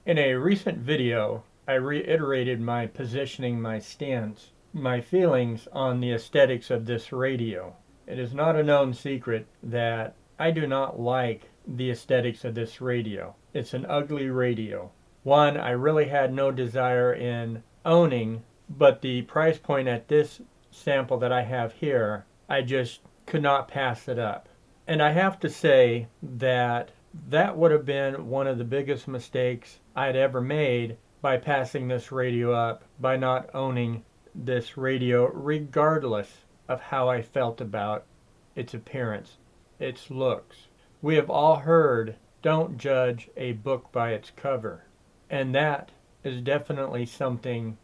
In a recent video, I reiterated my positioning, my stance, my feelings on the aesthetics of this radio. It is not a known secret that I do not like the aesthetics of this radio. It's an ugly radio. One I really had no desire in owning, but the price point at this sample that I have here, I just could not pass it up. And I have to say that that would have been one of the biggest mistakes I'd ever made by passing this radio up, by not owning this radio, regardless of how I felt about its appearance, its looks. We have all heard, don't judge a book by its cover. And that is definitely something,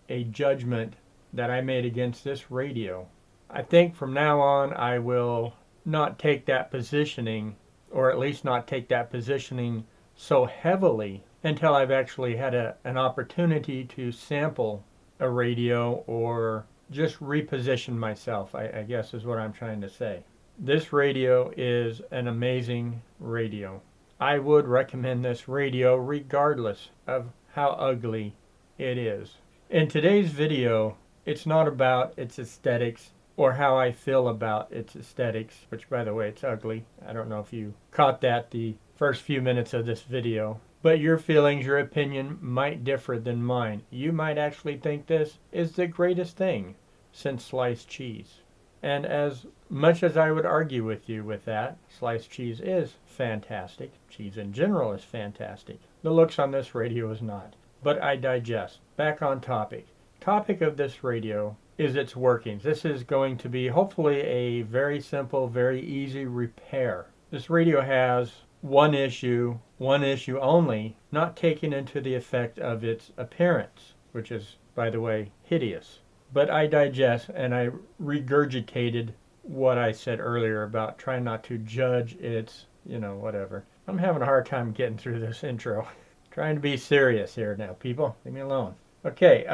a judgment that I made against this radio. I think from now on I will not take that positioning, or at least not take that positioning so heavily until I've actually had an opportunity to sample a radio or just reposition myself, I guess is what I'm trying to say. This radio is an amazing radio. I would recommend this radio regardless of how ugly it is. In today's video, it's not about its aesthetics or how I feel about its aesthetics, which by the way, it's ugly. I don't know if you caught that the first few minutes of this video. But your feelings, your opinion might differ than mine. You might actually think this is the greatest thing since sliced cheese. And as much as I would argue with you with that, sliced cheese is fantastic. Cheese in general is fantastic. The looks on this radio is not. But I digest. Back on topic. Topic of this radio is its workings. This is going to be hopefully a very simple, very easy repair. This radio has one issue only, not taking into the effect of its appearance, which is, by the way, hideous. But I digest and I regurgitated what I said earlier about trying not to judge its, whatever. I'm having a hard time getting through this intro. Trying to be serious here now, people. Leave me alone. Okay,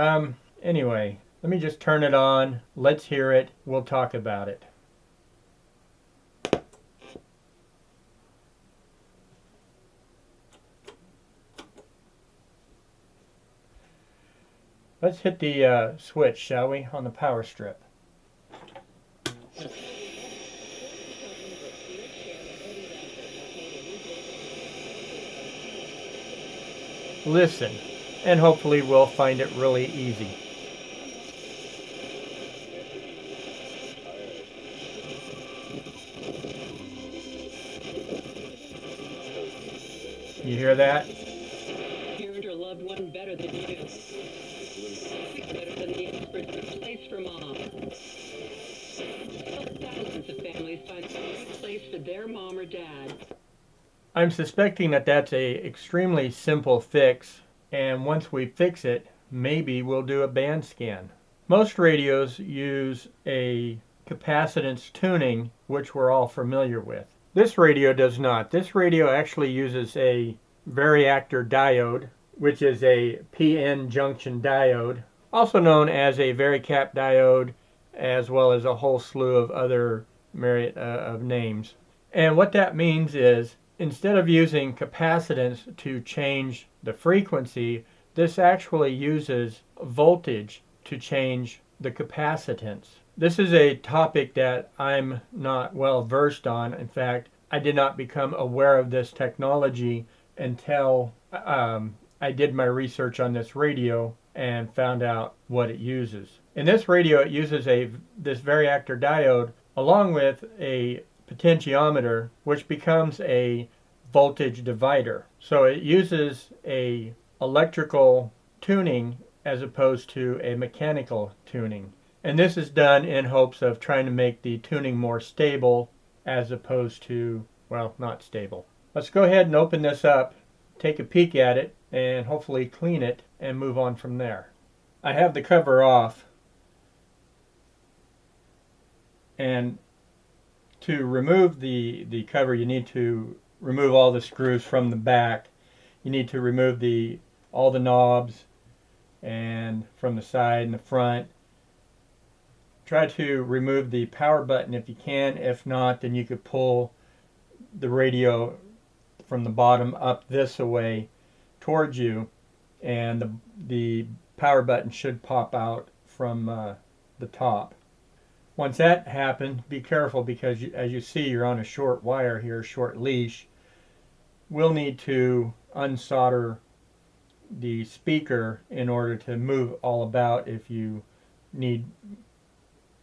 anyway, let me just turn it on. Let's hear it. We'll talk about it. Let's hit the switch, shall we, on the power strip. Listen, and hopefully we'll find it really easy. You hear that? Parent or loved one better than you. Better than the experts in place for mom. Thousands of families find a place for their mom or dad. I'm suspecting that that's a extremely simple fix, and once we fix it, maybe we'll do a band scan. Most radios use a capacitance tuning, which we're all familiar with. This radio does not. This radio actually uses a variactor diode, which is a PN junction diode, also known as a varicap diode, as well as a whole slew of other myriad of names. And what that means is, instead of using capacitance to change the frequency, this actually uses voltage to change the capacitance. This is a topic that I'm not well versed on. In fact, I did not become aware of this technology until I did my research on this radio and found out what it uses. In this radio, it uses this variactor diode along with a potentiometer, which becomes a voltage divider. So it uses a electrical tuning as opposed to a mechanical tuning. And this is done in hopes of trying to make the tuning more stable as opposed to, well, not stable. Let's go ahead and open this up, take a peek at it, and hopefully clean it and move on from there. I have the cover off, and to remove the cover, you need to remove all the screws from the back. You need to remove all the knobs and from the side and the front. Try to remove the power button if you can. If not, then you could pull the radio from the bottom up this way towards you, and the power button should pop out from the top. Once that happens, be careful because as you see, you're on a short wire here, short leash. We'll need to unsolder the speaker in order to move all about if you need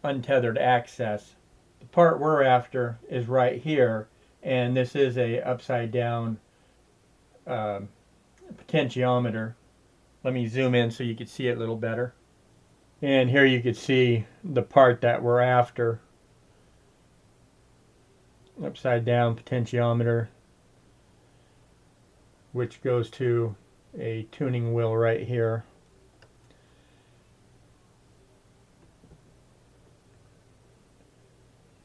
untethered access. The part we're after is right here, and this is a upside down potentiometer. Let me zoom in so you can see it a little better. And here you can see the part that we're after. Upside down potentiometer, which goes to a tuning wheel right here.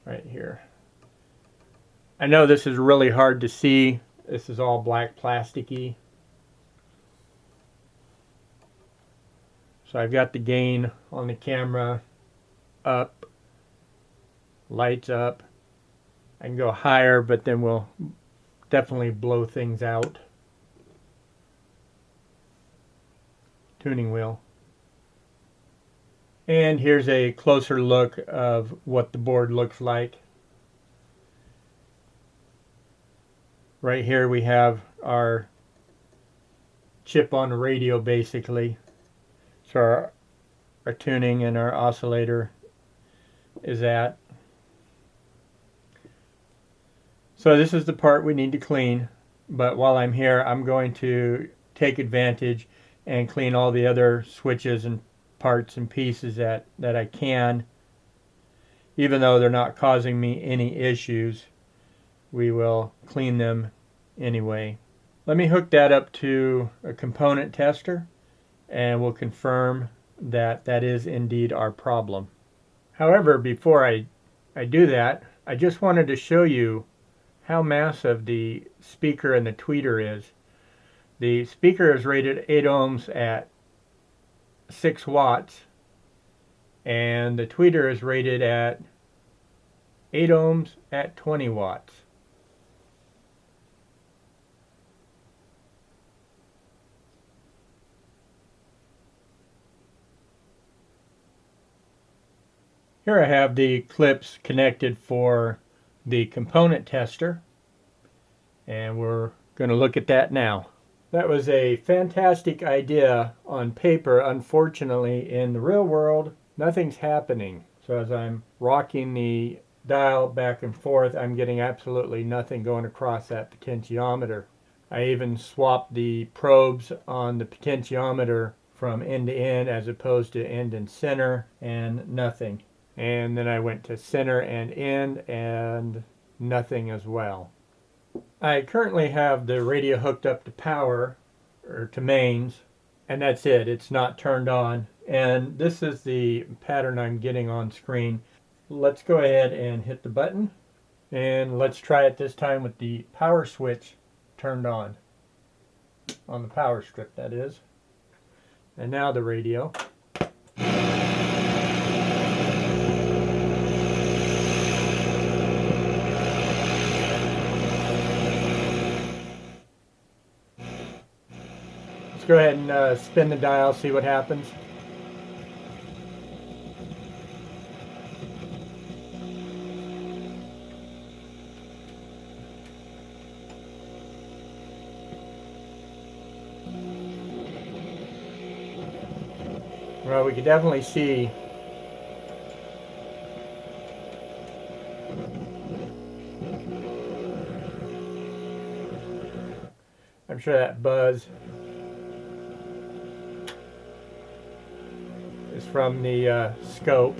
Right here. I know this is really hard to see. This is all black plasticky. So I've got the gain on the camera up, lights up. I can go higher, but then we'll definitely blow things out. Tuning wheel. And here's a closer look of what the board looks like. Right here we have our chip on the radio basically. So our tuning and our oscillator is at. So this is the part we need to clean, but while I'm here I'm going to take advantage and clean all the other switches and parts and pieces that I can. Even though they're not causing me any issues, we will clean them anyway. Let me hook that up to a component tester and we'll confirm that that is indeed our problem. However, before I do that, I just wanted to show you how massive the speaker and the tweeter is. The speaker is rated 8 ohms at 6 watts, and the tweeter is rated at 8 ohms at 20 watts. Here I have the clips connected for the component tester, and we're going to look at that now. That was a fantastic idea on paper. Unfortunately, in the real world, nothing's happening. So as I'm rocking the dial back and forth, I'm getting absolutely nothing going across that potentiometer. I even swapped the probes on the potentiometer from end to end as opposed to end and center, and nothing. And then I went to center and end, and nothing as well. I currently have the radio hooked up to power, or to mains, and that's it. It's not turned on. And this is the pattern I'm getting on screen. Let's go ahead and hit the button. And let's try it this time with the power switch turned on the power strip, that is. And now the radio. Go ahead and spin the dial, see what happens. Well, we can definitely see I'm sure that buzz is from the scope.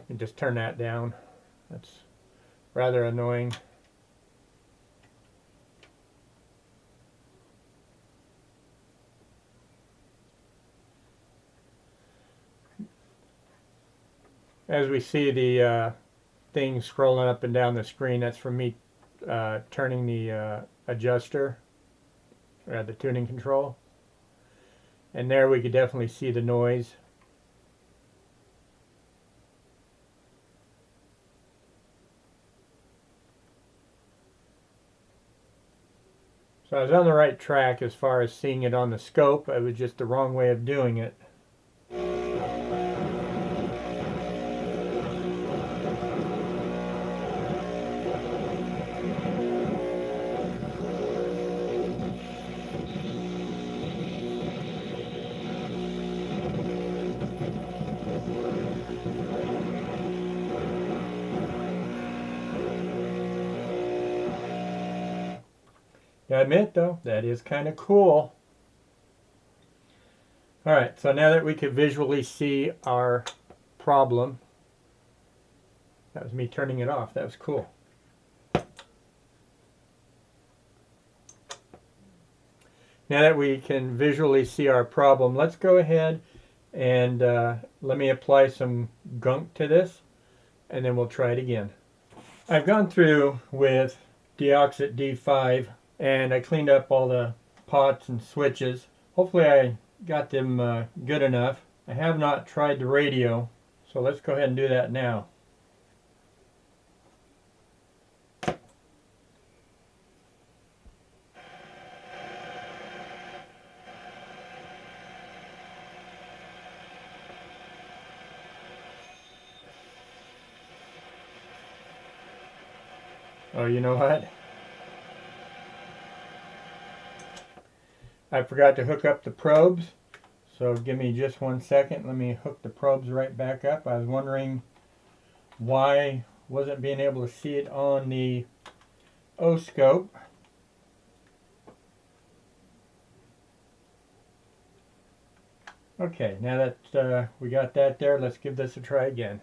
And just turn that down. That's rather annoying. As we see the thing scrolling up and down the screen, that's from me turning the adjuster, or the tuning control. And there we could definitely see the noise. So I was on the right track as far as seeing it on the scope. It was just the wrong way of doing it. I admit though, that is kind of cool. Alright, so now that we can visually see our problem, that was me turning it off, that was cool. Now that we can visually see our problem, let's go ahead and let me apply some gunk to this, and then we'll try it again. I've gone through with Deoxit D5 and I cleaned up all the pots and switches. Hopefully I got them good enough. I have not tried the radio, so let's go ahead and do that now. Oh, you know what? I forgot to hook up the probes, so give me just 1 second. Let me hook the probes right back up. I was wondering why I wasn't being able to see it on the Oscilloscope. Okay, now that we got that there, let's give this a try again.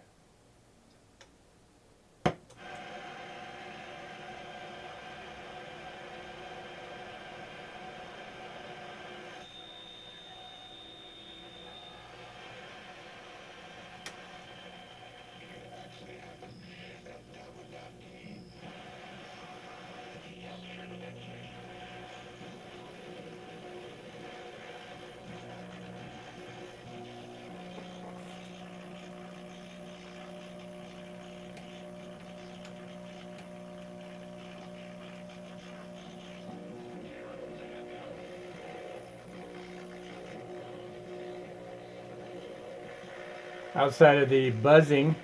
Outside of the buzzing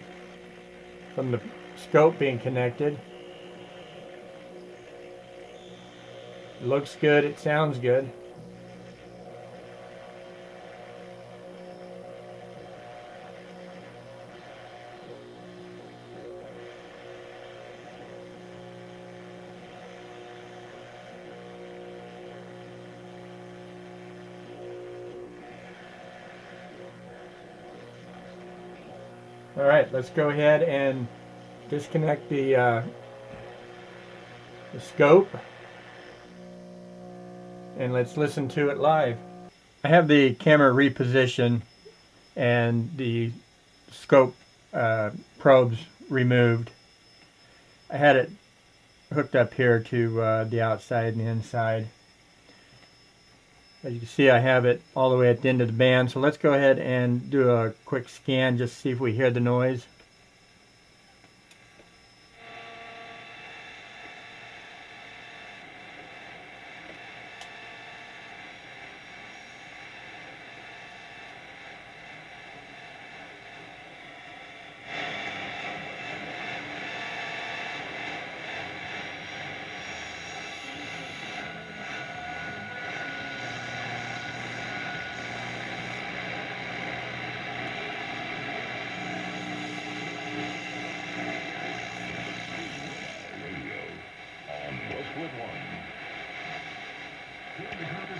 from the scope being connected, it looks good, it sounds good. All right, let's go ahead and disconnect the scope, and let's listen to it live. I have the camera repositioned and the scope probes removed. I had it hooked up here to the outside and the inside. As you can see, I have it all the way at the end of the band, so let's go ahead and do a quick scan just to see if we hear the noise.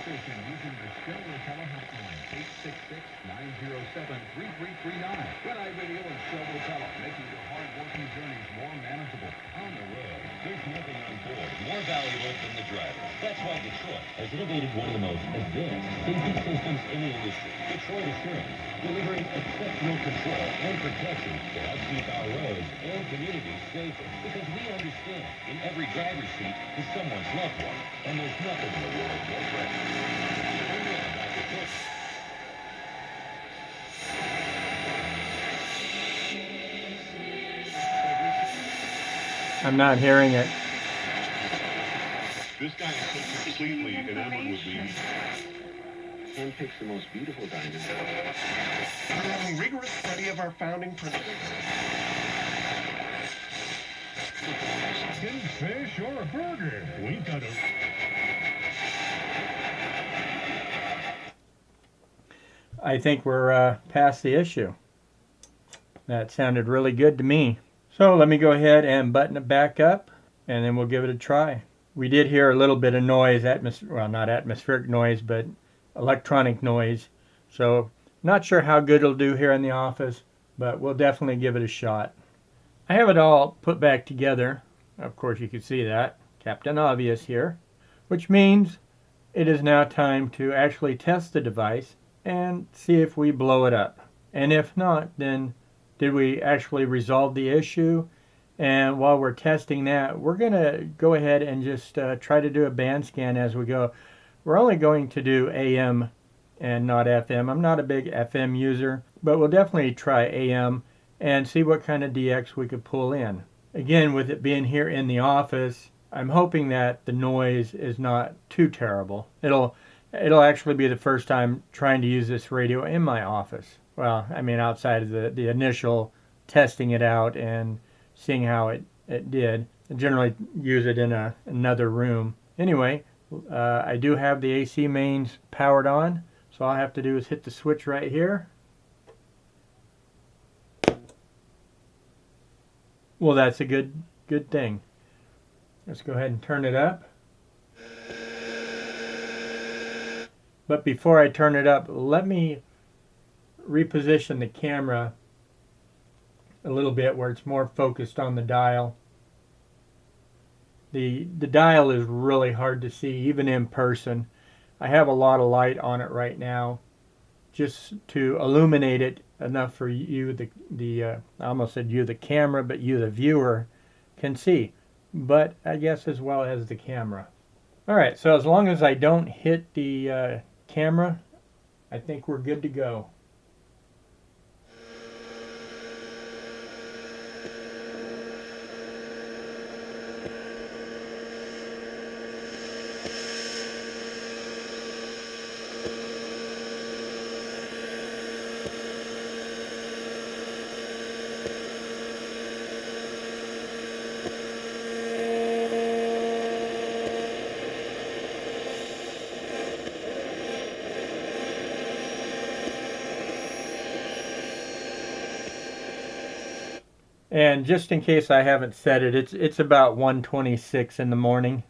Using the Stellar Telehelpline, 866-907-3339. Red Eye Radio and Stellar Tele, making your hard-working journeys more manageable. On the road, there's nothing on board more valuable than the driver. That's why Detroit has innovated one of the most advanced safety systems in the industry. Detroit Assurance, delivering exceptional control and protection to help keep our roads and communities safer. Because we understand, in every driver's seat is someone's loved one, and there's nothing in the world more precious. I'm not hearing it. This guy is so completely enamored with me. Hand picks the most beautiful diamonds. Through a rigorous study of our founding principles. Steak, fish, or a burger. We've got a... I think we're past the issue. That sounded really good to me. So let me go ahead and button it back up, and then we'll give it a try. We did hear a little bit of noise, well, not atmospheric noise, but electronic noise. So not sure how good it'll do here in the office, but we'll definitely give it a shot. I have it all put back together. Of course, you can see that. Captain Obvious here. Which means it is now time to actually test the device and see if we blow it up. And if not, then did we actually resolve the issue? And while we're testing that, we're going to go ahead and just try to do a band scan as we go. We're only going to do AM and not FM. I'm not a big FM user, but we'll definitely try AM and see what kind of DX we could pull in. Again, with it being here in the office, I'm hoping that the noise is not too terrible. It'll actually be the first time trying to use this radio in my office. Well, I mean outside of the initial testing it out and seeing how it did. I generally use it in another room. Anyway, I do have the AC mains powered on, so all I have to do is hit the switch right here. Well, that's a good thing. Let's go ahead and turn it up. But before I turn it up, let me reposition the camera a little bit where it's more focused on the dial. The dial is really hard to see, even in person. I have a lot of light on it right now, just to illuminate it enough for you, I almost said you, the camera, but you, the viewer, can see. But I guess as well as the camera. All right, so as long as I don't hit the camera, I think we're good to go. And just in case I haven't said it, it's about 1:26 in the morning.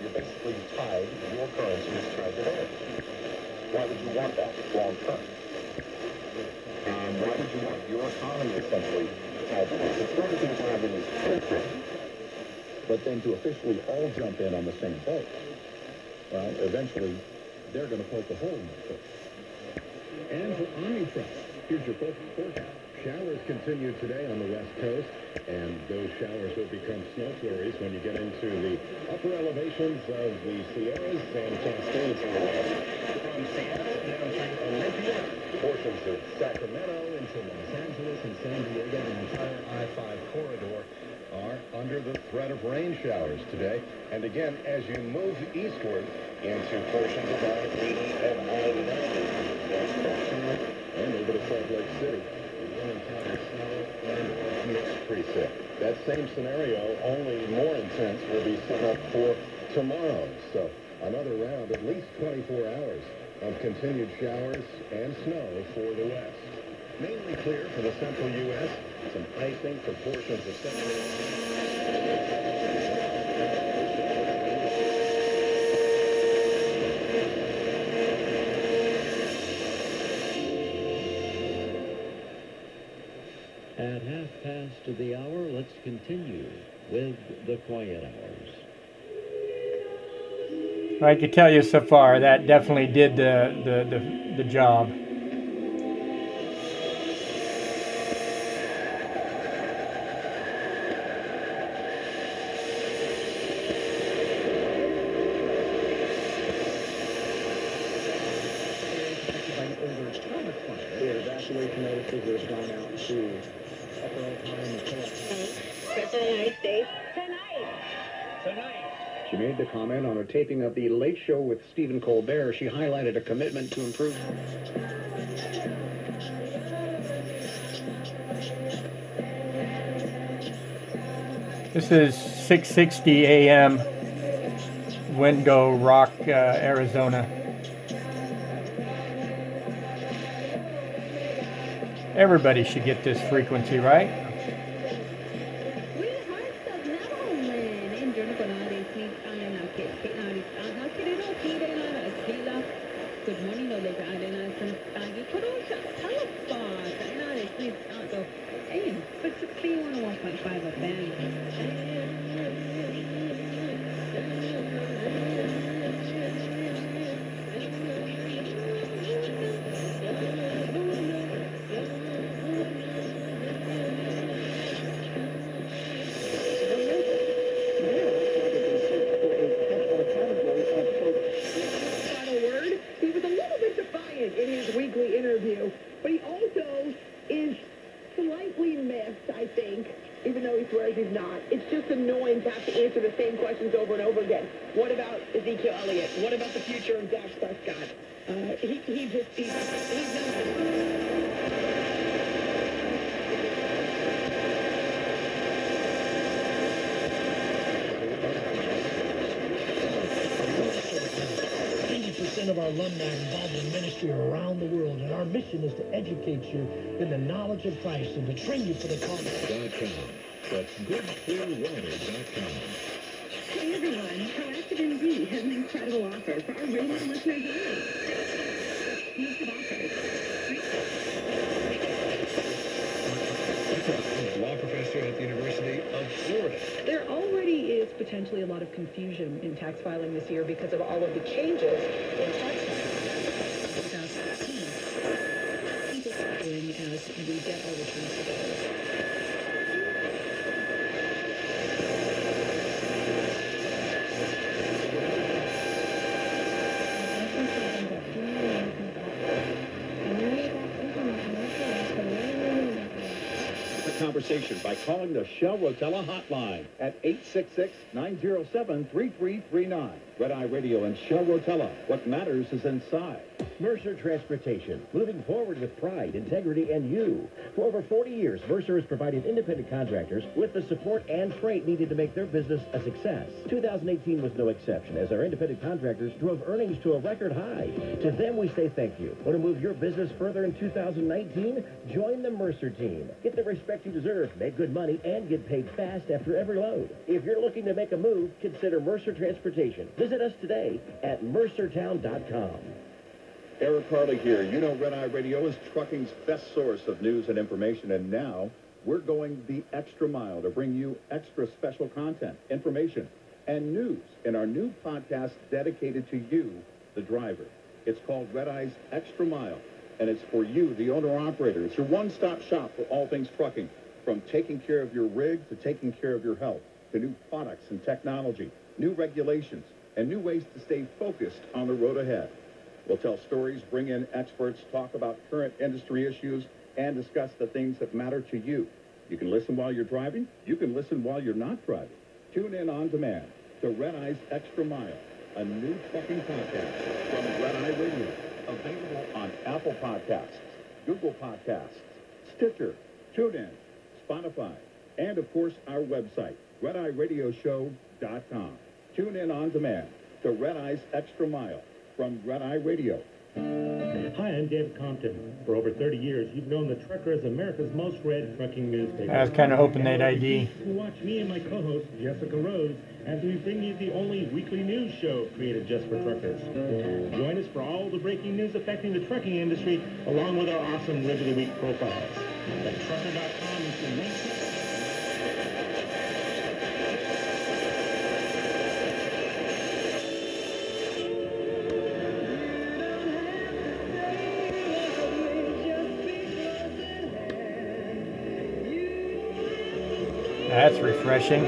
You're basically tied, your currency is tied to theirs. Why would you want that long term? And why would you want your economy essentially tied to theirs? It's better to have it as filtered, but then to officially all jump in on the same boat. Well, eventually, they're going to poke a hole in the boat. And for Omnitrust, here's your forecast. Showers continue today on the west coast, and those showers will become snow flurries when you get into the upper elevations of the Sierras and Cascades in the west. From Seattle down to Olympia, portions of Sacramento into Los Angeles and San Diego, the entire I-5 corridor are under the threat of rain showers today. And again, as you move eastward into portions of I-80 and I-90, and over to Salt Lake City, encounter snow and mixed preset. That same scenario, only more intense, will be set up for tomorrow. So another round, at least 24 hours of continued showers and snow for the west. Mainly clear for the central U.S. Some icing for portions of central. At 1:30, let's continue with the quiet hours. I can tell you so far that definitely did the job. The evacuation notices have gone out to Upper Ohio and That's a nice day. Tonight. She made the comment on a taping of The Late Show with Stephen Colbert. She highlighted a commitment to improve. This is 6:60 a.m. Window Rock, Arizona. Everybody should get this frequency, right? In his weekly interview, but he also is slightly missed, I think, even though he swears he's not. It's just annoying to have to answer the same questions over and over again. What about Ezekiel Elliott? What about the future of Dak Prescott? He's of our alumni involved in ministry around the world, and our mission is to educate you in the knowledge of Christ and to train you for the call. That's goodclearwater.com. Hey everyone, Proactive MD has an incredible offer for our radio listeners only. List of offers. Law professor at the University of Florida. There already is potentially a lot of confusion in tax filing this year because of all of the changes in tax filing. 2016. As we get our returns together. Conversation by calling the Shell Rotella hotline at 866-907-3339. Red Eye Radio and Shell Rotella. What matters is inside. Mercer Transportation, moving forward with pride, integrity, and you. For over 40 years, Mercer has provided independent contractors with the support and freight needed to make their business a success. 2018 was no exception, as our independent contractors drove earnings to a record high. To them, we say thank you. Want to move your business further in 2019? Join the Mercer team. Get the respect you deserve, make good money, and get paid fast after every load. If you're looking to make a move, consider Mercer Transportation. Visit us today at mercertown.com. Eric Harley here. You know Red Eye Radio is trucking's best source of news and information, and now we're going the extra mile to bring you extra special content, information, and news in our new podcast dedicated to you, the driver. It's called Red Eye's Extra Mile, and it's for you, the owner-operator. It's your one-stop shop for all things trucking, from taking care of your rig to taking care of your health, to new products and technology, new regulations, and new ways to stay focused on the road ahead. We'll tell stories, bring in experts, talk about current industry issues, and discuss the things that matter to you. You can listen while you're driving. You can listen while you're not driving. Tune in on demand to Red Eye's Extra Mile, a new trucking podcast from Red Eye Radio. Available on Apple Podcasts, Google Podcasts, Stitcher, TuneIn, Spotify, and, of course, our website, RedEyeRadioShow.com. Tune in on demand to Red Eye's Extra Mile from Red Eye Radio. Hi, I'm David Compton. For over 30 years, you've known the Trucker as America's most read trucking newspaper. I was kind of hoping they'd ID. To watch me and my co-host, Jessica Rose, as we bring you the only weekly news show created just for truckers. Join us for all the breaking news affecting the trucking industry, along with our awesome Rib of the Week profiles. At trucker.com is the link. That's refreshing.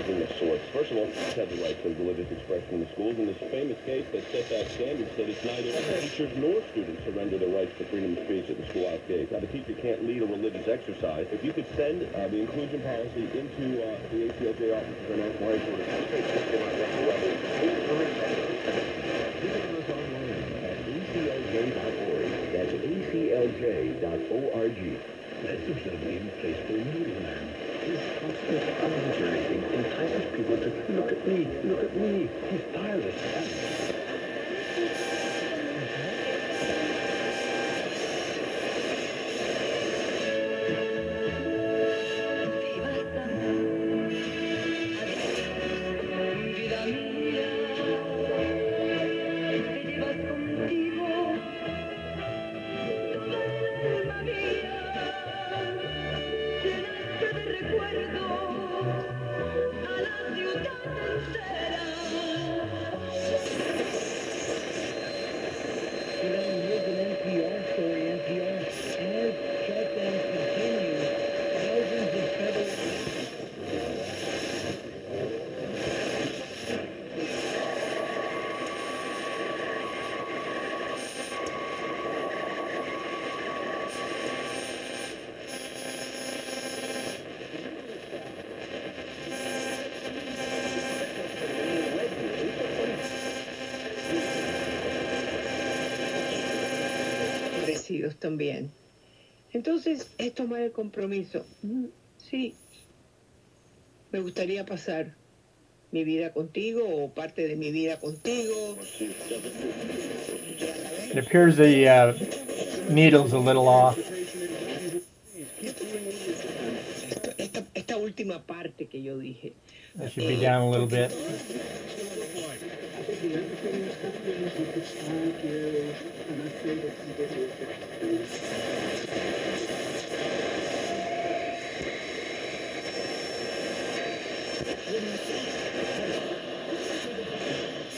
Of sorts. First of all, kids have the right to religious expression in the schools. In this famous case that set that standard said it's neither teachers nor students surrender their rights to freedom of speech at the schoolhouse gate. Now, the teacher can't lead a religious exercise. If you could send the inclusion policy into the ACLJ office for national headquarters, visit us online at aclj.org. That's aclj.org. That's a mean place for a middleman. His constant commentary entitles people to look at me, look at me. He's tireless. También. Entonces, es tomar el compromiso. Sí, me gustaría pasar mi vida contigo o parte de mi vida contigo. It appears the needle's a little off. Esta última parte que yo dije. It should be down a little bit.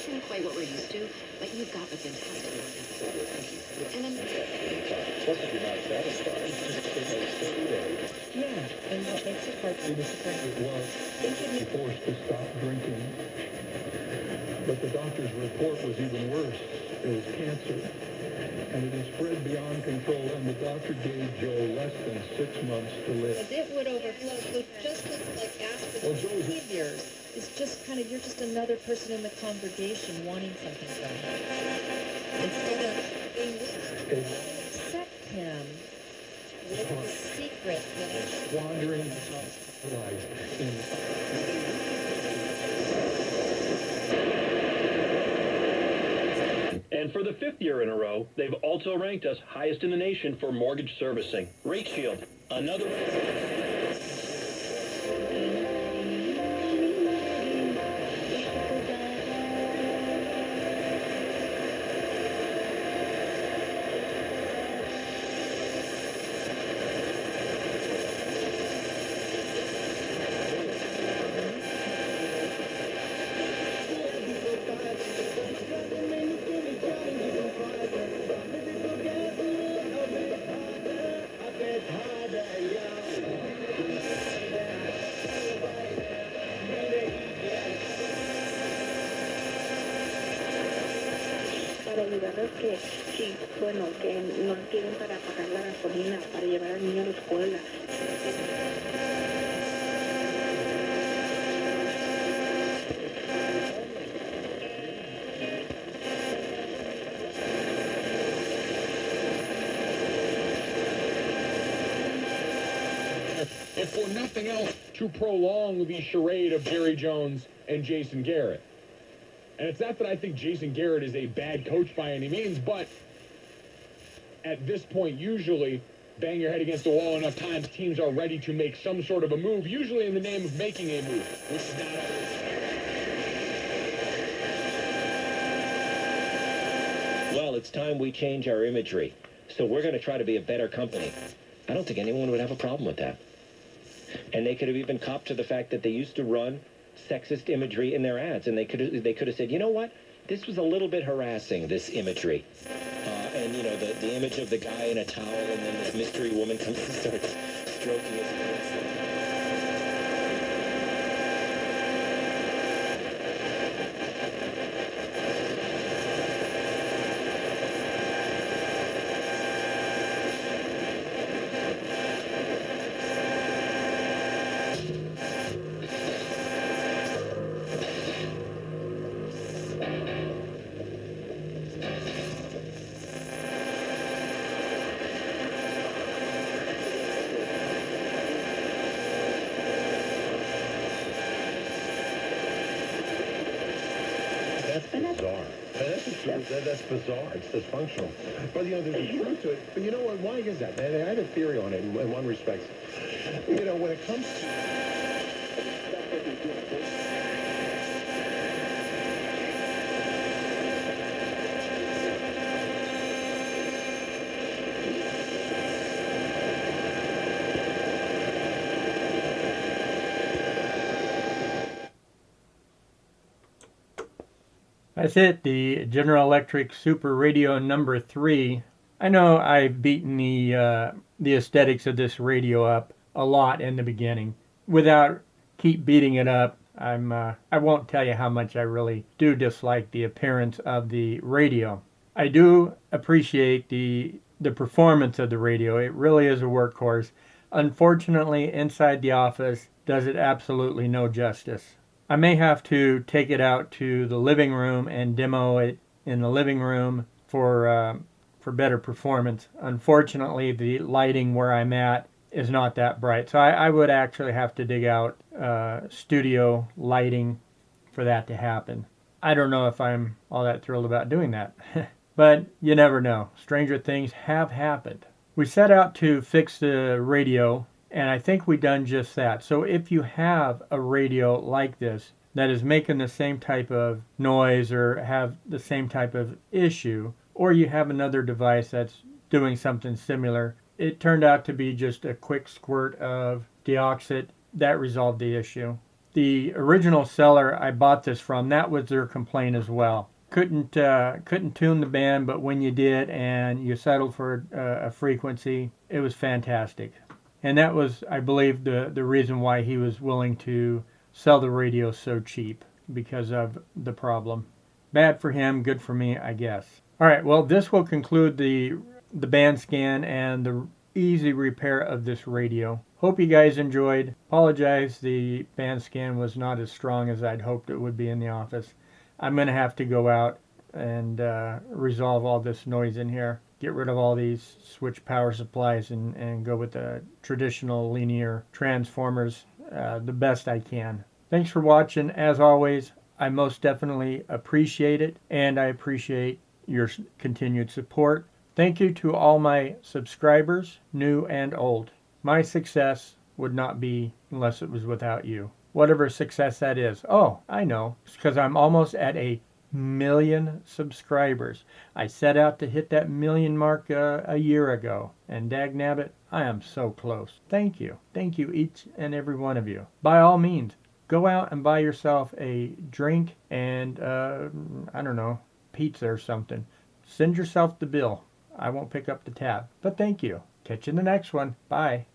Isn't quite what we're used to, but you've got the fantastic work. And then... Plus, if you're not satisfied, Yeah, and what makes it hard for you was forced to stop drinking. But the doctor's report was even worse. It was cancer. And it had spread beyond control, and the doctor gave Joe less than 6 months to live. it would overflow. So just this, like, after the behaviors, it's just kind of, you're just another person in the congregation wanting something from him. Instead of being accept him with the secret that Squandering life in And for the 5th year in a row, they've also ranked us highest in the nation for mortgage servicing. Rate Shield, another... ayudarlos que, sí, bueno, que no tienen para pagar la gasolina, para llevar al niño a la escuela. if for nothing else, to prolong the charade of Jerry Jones and Jason Garrett. And it's not that I think Jason Garrett is a bad coach by any means, but at this point, usually, bang your head against the wall enough times, teams are ready to make some sort of a move, usually in the name of making a move, which is not always. Well, it's time we change our imagery. So we're going to try to be a better company. I don't think anyone would have a problem with that. And they could have even copped to the fact that they used to run sexist imagery in their ads, and they could have said, you know what, this was a little bit harassing, this imagery. And you know, the image of the guy in a towel, and then this mystery woman comes and starts stroking his face. That's bizarre. It's dysfunctional. But, you know, there's a truth to it. But you know what? Why is that? And I have a theory on it in one respect. You know, when it comes to... That's it, the General Electric Super Radio number 3. I know I've beaten the aesthetics of this radio up a lot in the beginning. Without keep beating it up, I won't tell you how much I really do dislike the appearance of the radio. I do appreciate the performance of the radio. It really is a workhorse. Unfortunately, inside the office does it absolutely no justice. I may have to take it out to the living room and demo it in the living room for better performance. Unfortunately, the lighting where I'm at is not that bright, so I would actually have to dig out studio lighting for that to happen. I don't know if I'm all that thrilled about doing that, but you never know. Stranger things have happened. We set out to fix the radio, and I think we done just that. So if you have a radio like this that is making the same type of noise or have the same type of issue, or you have another device that's doing something similar, it turned out to be just a quick squirt of deoxit. That resolved the issue. The original seller I bought this from, that was their complaint as well. Couldn't tune the band, but when you did and you settled for a frequency, it was fantastic. And that was, I believe, the reason why he was willing to sell the radio so cheap, because of the problem. Bad for him, good for me, I guess. All right, well, this will conclude the Bandscan and the easy repair of this radio. Hope you guys enjoyed. Apologize, the Bandscan was not as strong as I'd hoped it would be in the office. I'm going to have to go out and resolve all this noise in here. Get rid of all these switch power supplies and go with the traditional linear transformers the best I can. Thanks for watching. As always, I most definitely appreciate it, and I appreciate your continued support. Thank you to all my subscribers, new and old. My success would not be unless it was without you. Whatever success that is. Oh, I know. It's because I'm almost at 1 million subscribers. I set out to hit that million mark a year ago, and dagnabbit, I am so close. Thank you. Thank you, each and every one of you. By all means, go out and buy yourself a drink and, I don't know, pizza or something. Send yourself the bill. I won't pick up the tab. But thank you. Catch you in the next one. Bye.